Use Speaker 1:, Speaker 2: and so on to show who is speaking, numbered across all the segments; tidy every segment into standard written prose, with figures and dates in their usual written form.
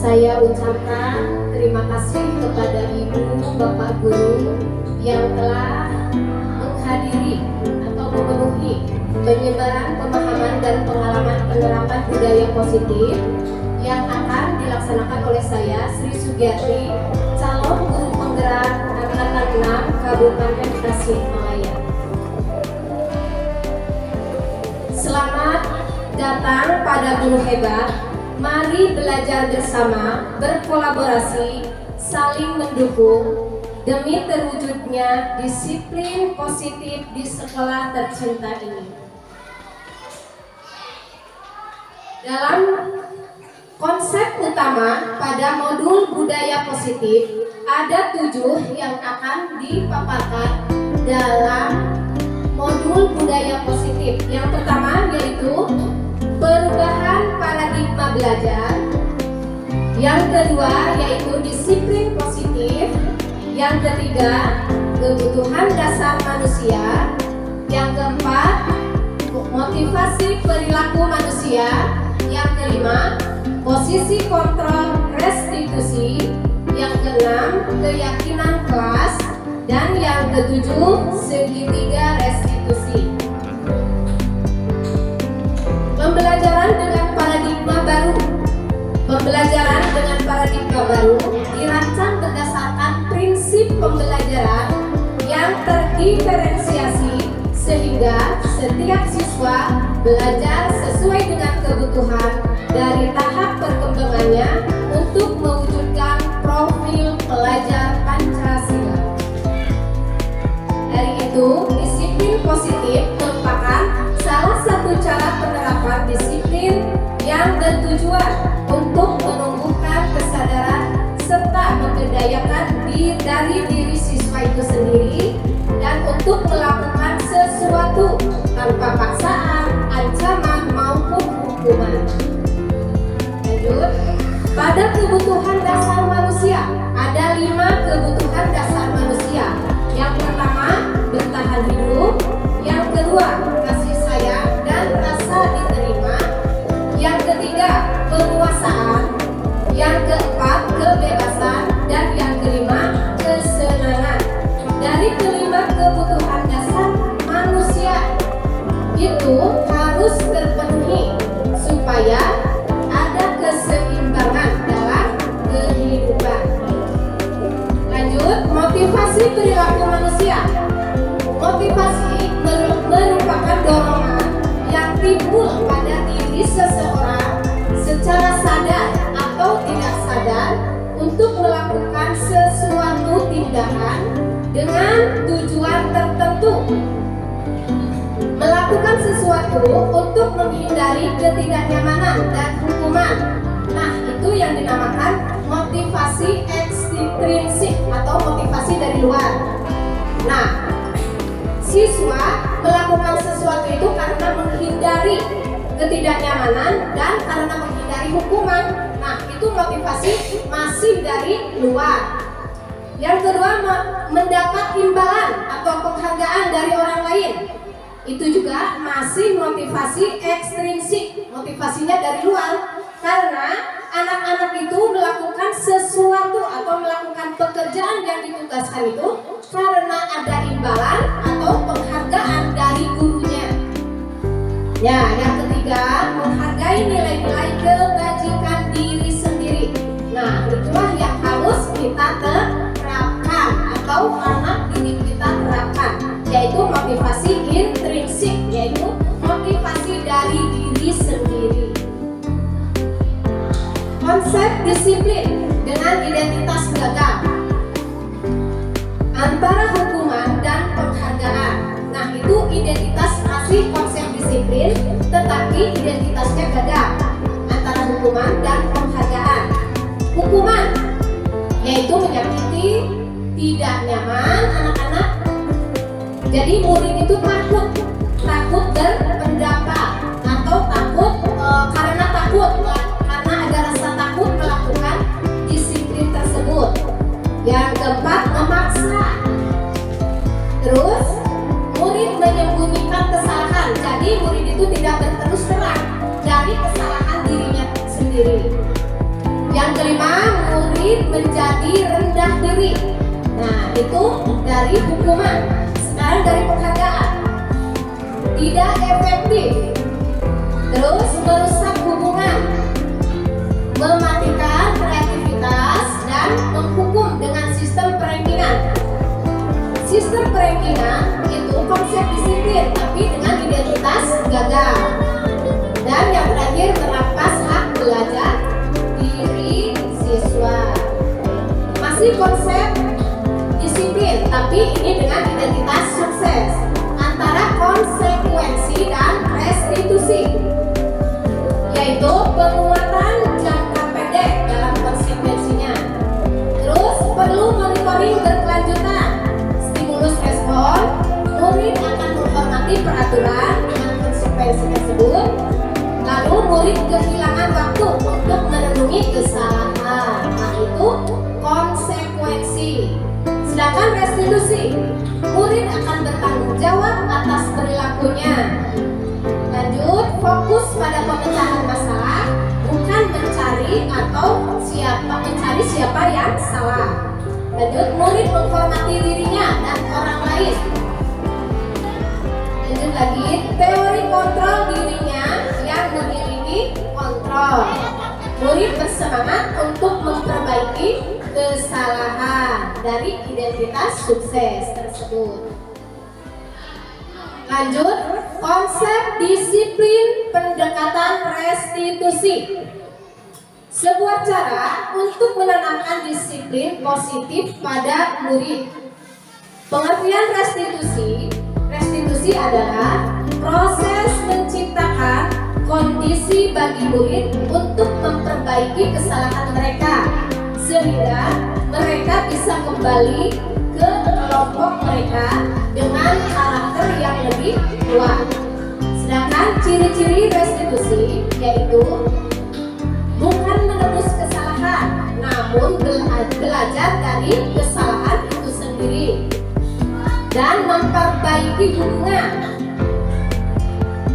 Speaker 1: Saya ucapkan terima kasih kepada Ibu Bapak Guru yang telah menghadiri atau memenuhi penyebaran pemahaman dan pengalaman penerapan budaya positif yang akan dilaksanakan oleh saya, Sri Sugiyati, calon guru penggerak angkatan 6 Kabupaten Tasikmalaya. Selamat datang pada guru hebat. Mari belajar bersama, berkolaborasi, saling mendukung demi terwujudnya disiplin positif di sekolah tercinta ini. Dalam konsep utama pada modul budaya positif ada 7 yang akan dipaparkan dalam modul budaya positif. Yang pertama yaitu perubahan paradigma belajar. Yang kedua yaitu disiplin positif. Yang ketiga kebutuhan dasar manusia. Yang keempat motivasi perilaku manusia. Yang kelima posisi kontrol restitusi. Yang keenam keyakinan kelas. Dan yang ketujuh segitiga restitusi. Pembelajaran dengan paradigma baru. Pembelajaran dengan paradigma baru dirancang berdasarkan prinsip pembelajaran yang terdiferensiasi sehingga setiap siswa belajar sesuai dengan kebutuhan dari tahap perkembangannya untuk mewujudkan profil pelajar Pancasila. Dari itu, disiplin positif merupakan salah satu cara penerapan disiplin yang bertujuan untuk menumbuhkan kesadaran serta memberdayakan dari diri siswa itu sendiri dan untuk melakukan sesuatu tanpa paksaan, ancaman maupun hukuman. Lanjut, pada kebutuhan dasar manusia ada 5 kebutuhan dasar manusia. Yang pertama, bertahan hidup. Yang kedua, kasih sayang dan rasa diterima. Yang ketiga, penguasaan. Yang keempat, kebebasan. Dan yang kelima, kesenangan. Dari kelima kebutuhan dasar manusia itu harus terpenuhi supaya ada keseimbangan dalam kehidupan. Lanjut, motivasi perilaku manusia. Motivasi merupakan dorongan yang timbul pada diri seseorang secara sadar atau tidak sadar untuk melakukan sesuatu tindakan dengan tujuan tertentu. Melakukan sesuatu untuk menghindari ketidaknyamanan dan hukuman. Nah, itu yang dinamakan motivasi ekstrinsik atau motivasi dari luar. Nah, siswa melakukan sesuatu itu karena menghindari ketidaknyamanan dan karena menghindari hukuman. Nah, itu motivasi masih dari luar. Yang kedua, mendapat imbalan atau penghargaan dari orang lain. Itu juga masih motivasi ekstrinsik, motivasinya dari luar. Karena anak-anak itu melakukan sesuatu atau melakukan pekerjaan yang ditugaskan itu karena ada imbalan atau penghargaan dari gurunya. Ya, yang ketiga, menghargai nilai-nilai kebajikan diri sendiri. Nah, itulah yang harus kita terapkan atau anak didik kita terapkan, yaitu motivasi intrinsik, yaitu motivasi dari diri sendiri. Konsep disiplin dengan identitas gagap antara hukuman dan penghargaan. Nah, itu identitas masih konsep disiplin, tetapi identitasnya gagap antara hukuman dan penghargaan. Hukuman yaitu menyakiti, tidak nyaman anak-anak. Jadi murid itu takut berpendapat atau takut karena ada rasa takut melakukan disiplin tersebut. Yang keempat, memaksa. Terus murid menyembunyikan kesalahan. Jadi murid itu tidak berterus terang dari kesalahan dirinya sendiri. Yang kelima, murid menjadi rendah diri. Nah, itu dari hukuman. Sekarang dari penghargaan. Tidak efektif. Terus merusak hubungan, mematikan kreativitas, dan menghukum dengan sistem perankingan. Sistem perankingan itu konsep disiplin tapi dengan identitas gagal. Dan yang terakhir, merampas hak belajar diri siswa. Masih konsep disiplin tapi ini dengan identitas sukses. Antara konsekuensi dan restitusi, yaitu penguatan jangka pendek dalam konsekuensinya. Terus perlu monitoring berkelanjutan, stimulus respon, murid akan menghormati peraturan dengan konsekuensi tersebut. Lalu murid kehilangan waktu untuk merenungi kesalahan. Nah, itu konsekuensi. Sedangkan restitusi, murid akan bertanggung jawab atas perilakunya. Lanjut, fokus pada pemecahan masalah, bukan mencari siapa yang salah. Lanjut, murid menghormati dirinya dan orang lain. Lanjut lagi, teori kontrol dirinya yang memiliki kontrol. Murid bersemangat untuk memperbaiki kesalahan dari identitas sukses tersebut. Lanjut, konsep disiplin pendekatan restitusi. Sebuah cara untuk menanamkan disiplin positif pada murid. Pengertian restitusi adalah proses menciptakan kondisi bagi murid untuk memperbaiki kesalahan mereka, sehingga mereka bisa kembali ke kelompok mereka dengan karakter yang lebih kuat. Sedangkan ciri-ciri restitusi yaitu bukan menebus kesalahan, namun belajar dari kesalahan itu sendiri dan memperbaiki hubungan.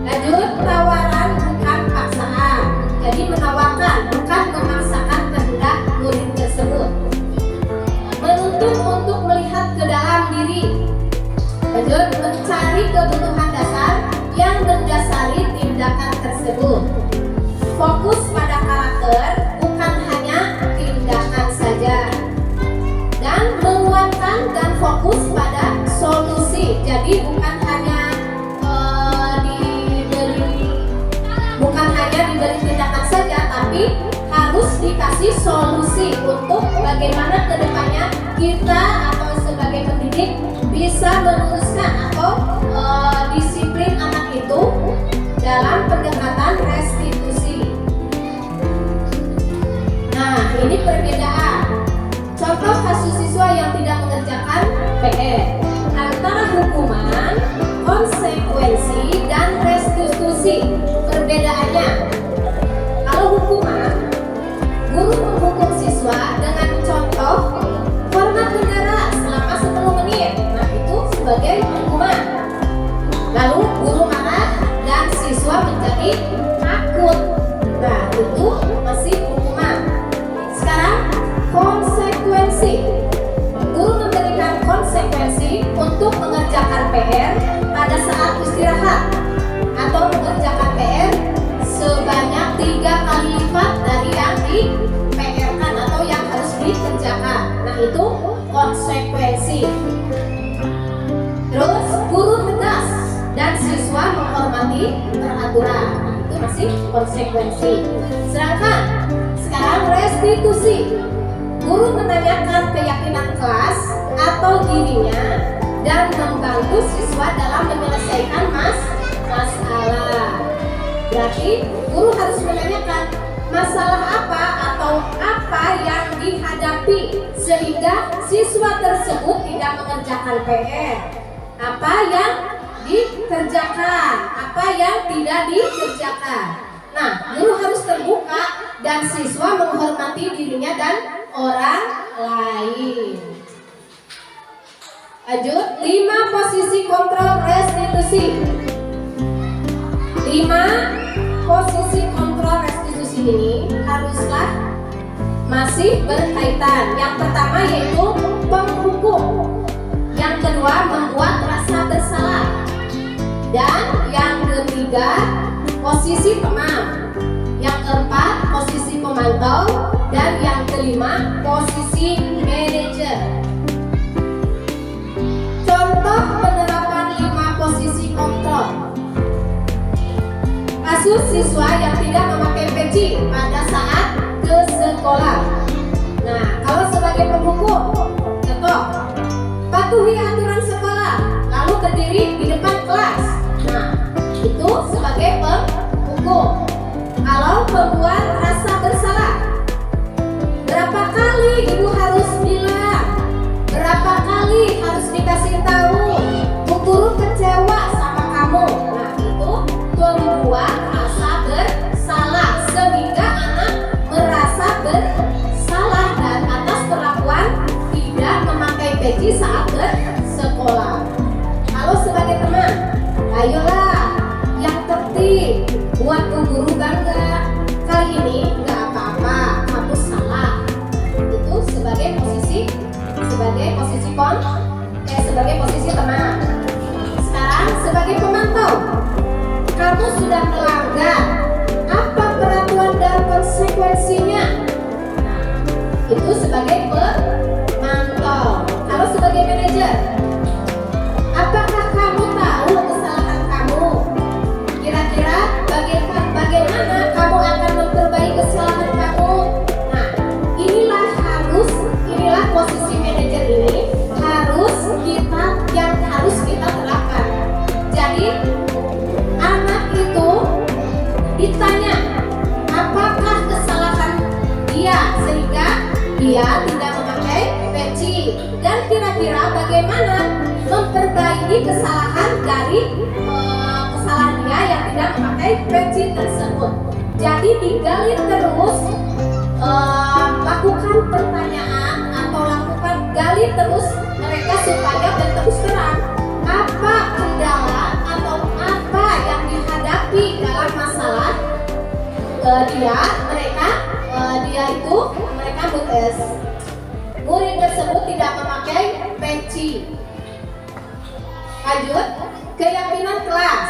Speaker 1: Lanjut, tawaran bukan paksaan. Jadi menawarkan bukan memaksakan kehendak murid tersebut. Menuntut untuk melihat ke dalam diri. Lanjut, mencari kebutuhan dasar yang mendasari tindakan tersebut. Fokus pada karakter, bukan hanya tindakan saja. Dan menguatkan dan fokus pada solusi. Jadi bukan hanya diberi tindakan saja, tapi harus dikasih solusi untuk bagaimana kedepannya kita atau sebagai pendidik bisa meluruskan atau disiplin anak itu dalam pendekatan restitusi. Nah, ini perbedaan. Contoh kasus siswa yang tidak mengerjakan PR antara hukuman, konsekuensi, dan restitusi. Perbedaannya, kalau hukuman, guru menghukum siswa dengan contoh hormat bendera selama 10 menit. Nah, itu sebagai hukuman. Lalu guru marah dan siswa menjadi takut. Nah, itu masih hukuman. Sekarang konsekuensi. Guru memberikan konsekuensi untuk mengerjakan PR pada saat istirahat atau mengerjakan PR sebanyak 3 kali lipat dari yang di-PR-kan atau yang harus dikerjakan. Nah, itu konsekuensi. Terus guru tegas dan siswa menghormati peraturan. Nah, itu masih konsekuensi. Sedangkan sekarang restitusi. Guru menanyakan keyakinan kelas atau dirinya dan membantu siswa dalam menyelesaikan masalah. Berarti guru harus menanyakan masalah apa atau apa yang dihadapi sehingga siswa tersebut tidak mengerjakan PR. Apa yang dikerjakan, apa yang tidak dikerjakan. Nah, guru harus terbuka dan siswa menghormati dirinya dan orang lain. Lanjut, 5 posisi kontrol restitusi. 5 posisi kontrol restitusi ini haruslah masih berkaitan. Yang pertama yaitu penghukum, yang kedua membuat rasa bersalah, dan yang ketiga posisi pemam, yang keempat posisi pemantau, dan yang kelima posisi manajer. Contoh penerapan 5 posisi kontrol. Kasus siswa yang tidak memakai peci pada saat ke sekolah. Nah, kalau sebagai penghukum, contoh, patuhi aturan sekolah, lalu berdiri di depan kelas. Nah, itu sebagai penghukum. Kalau membuat rasa bersalah, berapa kali ibu harus bilang, berapa kali harus dikasih tahu, bu guru kecewa sama kamu. Nah, itu membuat rasa bersalah sehingga anak merasa bersalah dan atas perlakuan tidak memakai peci saat bersekolah. Kalau sebagai teman, ayolah yang tertib, buat bu guru bangga. Kali ini nggak apa-apa, kamu salah. Itu sebagai posisi sebagai posisi teman. Sekarang sebagai pemantau, kamu sudah melanggar, apa peraturan dan konsekuensinya? Itu sebagai pemantau. Kalau sebagai manajer, apakah kamu tahu kesalahan kamu? Kira-kira bagaimana kamu akan memperbaiki kesalahan kamu? Nah, inilah posisi manajer ini harus kita terapkan. Jadi anak itu ditanya apakah kesalahan dia sehingga dia tidak memakai peci, dan kira-kira bagaimana memperbaiki kesalahan dari kesalahan dia yang tidak memakai peci tersebut. Jadi digali terus, lakukan pertanyaan atau gali terus mereka supaya berterus terang apa kendala atau apa yang dihadapi dalam masalah murid tersebut tidak memakai peci. Lanjut, keyakinan kelas.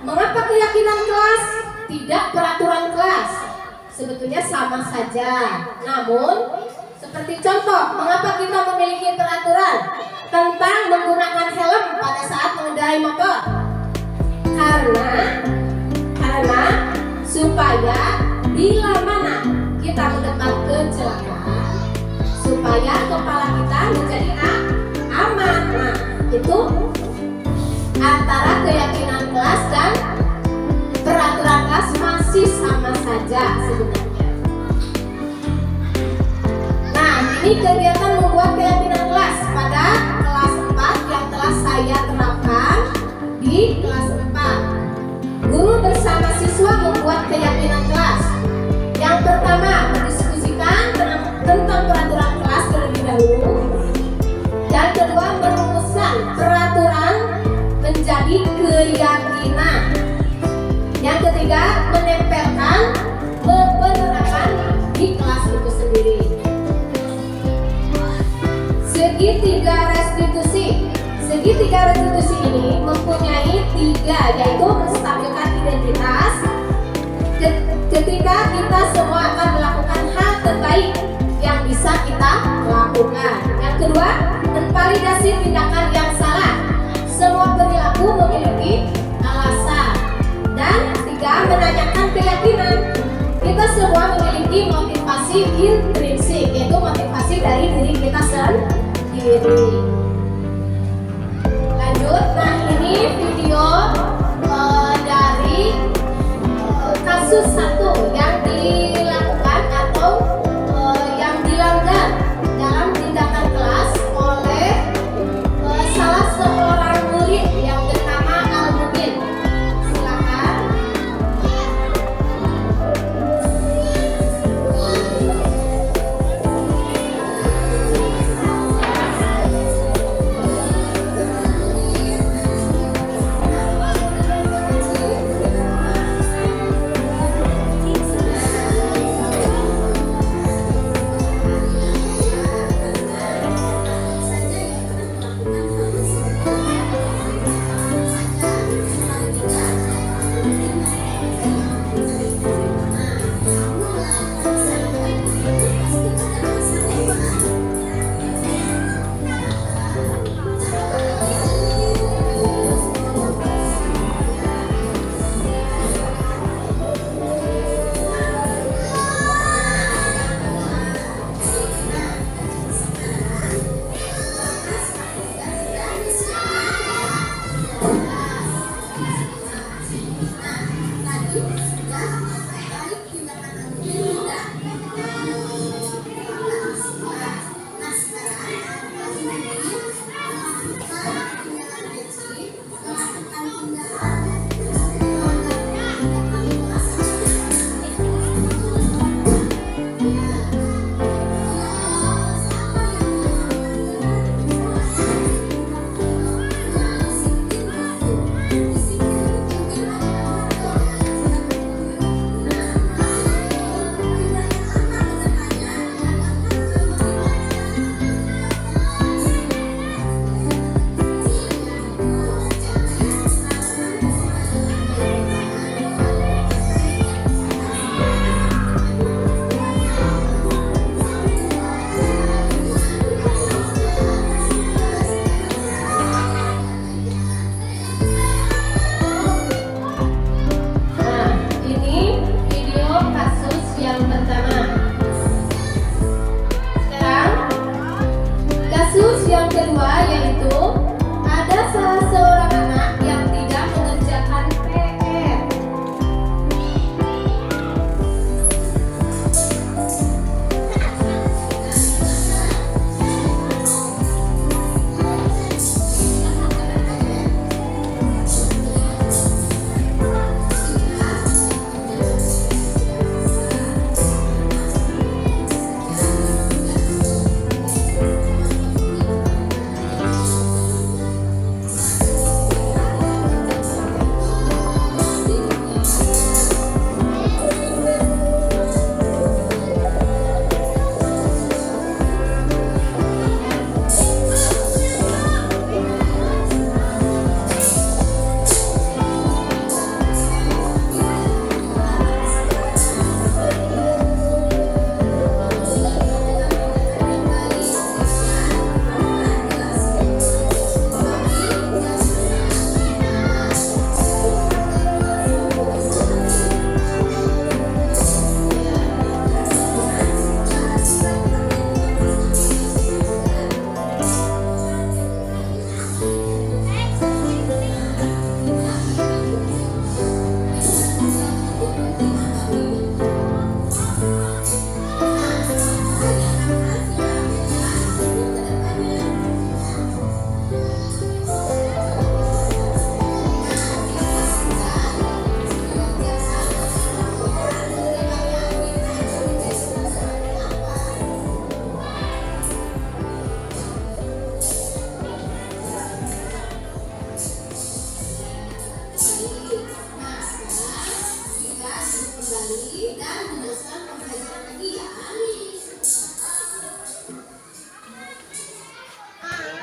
Speaker 1: Mengapa keyakinan kelas? Tidak peraturan kelas. Sebetulnya sama saja. Namun, seperti contoh, mengapa kita memiliki peraturan tentang menggunakan helm pada saat mengendarai motor? Karena supaya bila mana kita mendapat kecelakaan, supaya kepala kita menjadi aman. Nah, itu antara keyakinan kelas dan peraturan kelas masih sama saja sebenarnya. Nah, ini kegiatan membuat keyakinan kelas pada kelas 4 yang telah saya terapkan di kelas 4. Guru bersama siswa membuat keyakinan kelas. Yang pertama, mendiskusikan tentang peraturan kelas terlebih dahulu. Yang kedua, merumuskan peraturan menjadi keyakinan. Yang ketiga, menempelkan penerapan di kelas itu sendiri. Segitiga restitusi ini mempunyai 3, yaitu menstabilkan identitas. Ketika kita semua akan melakukan hal terbaik yang bisa kita lakukan. Yang kedua, menvalidasi tindakan yang salah. Semua perilaku memiliki alasan. Dan ketiga, menanyakan keyakinan. Kita semua memiliki motivasi intrinsik, yaitu motivasi dari diri kita sendiri. Lanjut, nah ini video dari kasus 1 yang dilakukan atau yang dilanggar dalam tindakan kelas oleh salah seorang murid yang bernama Al-Mubin. Silakan. yang kedua yaitu ada salah seorang anak yang tidak mengerjakan PR.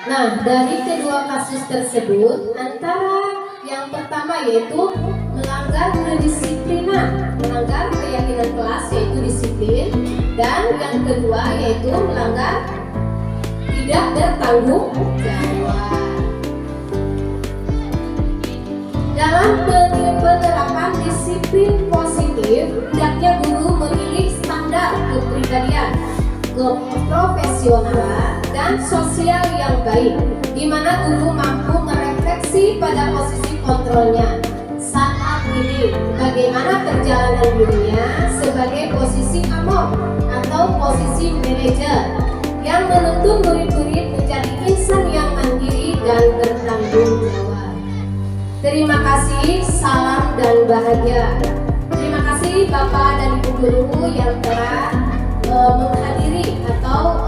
Speaker 1: Nah, dari kedua kasus tersebut, antara yang pertama yaitu melanggar kedisiplinan, melanggar keyakinan kelas yaitu disiplin, dan yang kedua yaitu melanggar tidak bertanggung jawab. Dalam penerapan disiplin positif, hendaknya guru memilih standar kepribadian, keprofesionalan, dan sosial yang baik, di mana guru mampu merefleksi pada posisi kontrolnya saat ini, bagaimana perjalanan dirinya sebagai posisi among atau posisi manajer yang menuntun murid-murid menjadi insan yang mandiri dan bertanggung jawab. Terima kasih, salam dan bahagia. Terima kasih Bapak dan Ibu guru yang telah menghadiri atau